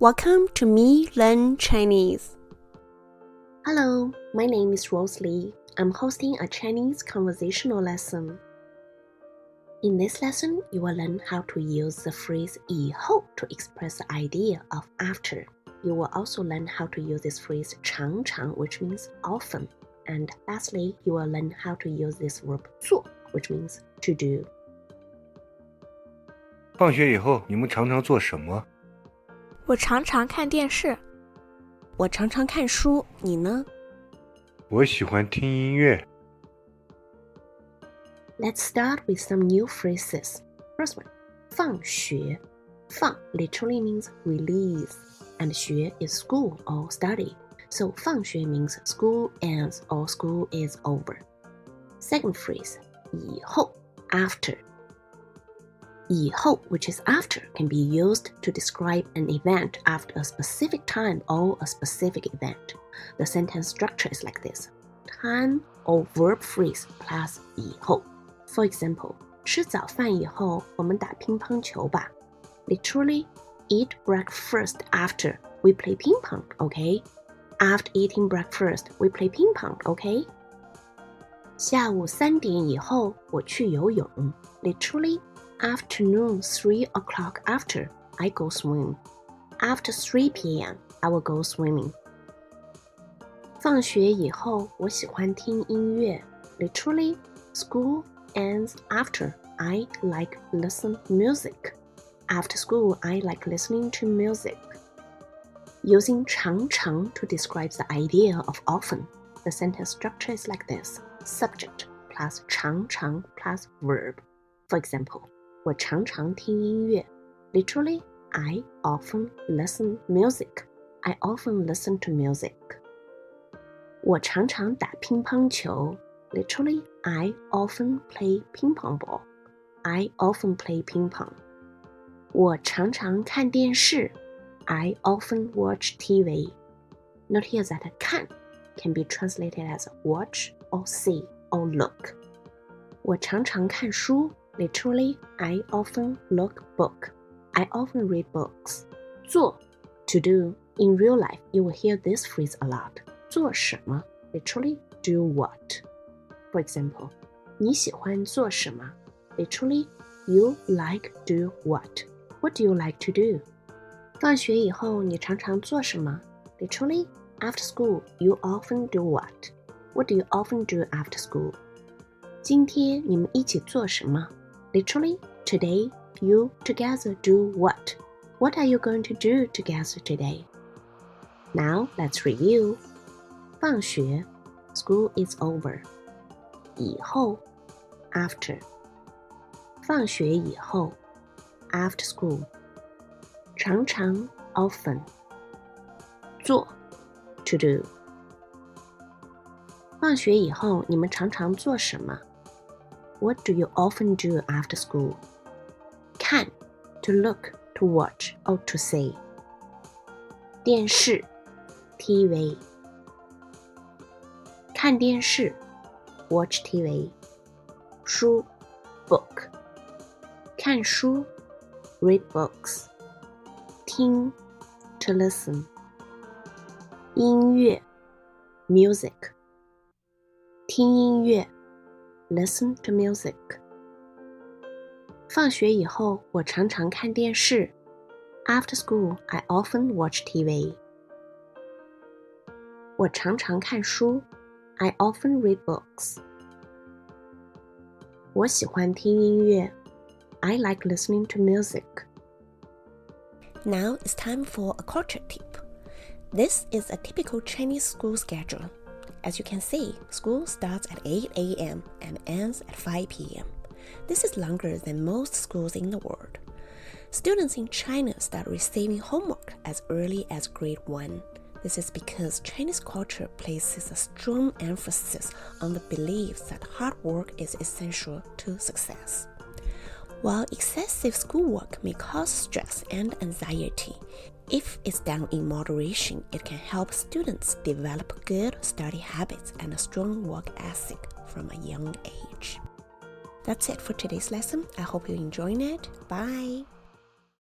Welcome to MeeLearn-Chinese. Hello, my name is Rose Lee. I'm hosting a Chinese conversational lesson. In this lesson, you will learn how to use the phrase 以后 to express the idea of after. You will also learn how to use this phrase 常常, which means often. And lastly, you will learn how to use this verb 做, which means to do. 放学以后你们常常做什么？我常常看电视。我常常看书，你呢？我喜欢听音乐。Let's start with some new phrases. First one, 放学. 放 literally means release, and 学 is school or study. So 放学 means school ends or school is over. Second phrase, 以后 after. 以后, which is after, can be used to describe an event after a specific time or a specific event. The sentence structure is like this: time or verb phrase plus 以后. For example, 吃早饭以后我们打乒乓球吧. Literally, eat breakfast after we play ping pong, okay? After eating breakfast, we play ping pong, okay? 下午3点以后我去游泳. Literally, afternoon 3 o'clock after, I go swim. After 3 p.m., I will go swimming. 放学以后我喜欢听音乐. Literally, school ends after, I like listen music. After school, I like listening to music. Using 常常 to describe the idea of often, the sentence structure is like this: subject plus 常常 plus verb. For example, 我常常听音乐. Literally, I often listen music. I often listen to music. 我常常打乒乓球. Literally, I often play ping pong ball. I often play ping pong. 我常常看电视. I often watch TV. Note here that 看 can be translated as watch or see or look. 我常常看书. Literally, I often look book. I often read books. 做 to do. In real life, you will hear this phrase a lot. 做什么 Literally, do what. For example, 你喜欢做什么 Literally, you like do what. What do you like to do? 放学以后你常常做什么 Literally, after school, you often do what. What do you often do after school? 今天你们一起做什么 Literally, today, you together do what? What are you going to do together today? Now, let's review. 放学 school is over. 以后 after. 放学以后 after school. 常常 often. 做 to do. 放学以后你们常常做什么 What do you often do after school? 看 to look, to watch, or to see. 电视 TV. 看电视 watch TV. 书 book. 看书 read books. 听 to listen. 音乐 music. 听音乐Listen to music. 放学以后我常常看电视. After school, I often watch TV. 我常常看书. I often read books. 我喜欢听音乐. I like listening to music. Now it's time for a culture tip. This is a typical Chinese school schedule. As you can see, school starts at 8 a.m. and ends at 5 p.m. This is longer than most schools in the world. Students in China start receiving homework as early as grade 1. This is because Chinese culture places a strong emphasis on the belief that hard work is essential to success. While excessive schoolwork may cause stress and anxiety, if it's done in moderation, it can help students develop good study habits and a strong work ethic from a young age. That's it for today's lesson. I hope you're enjoying it. Bye!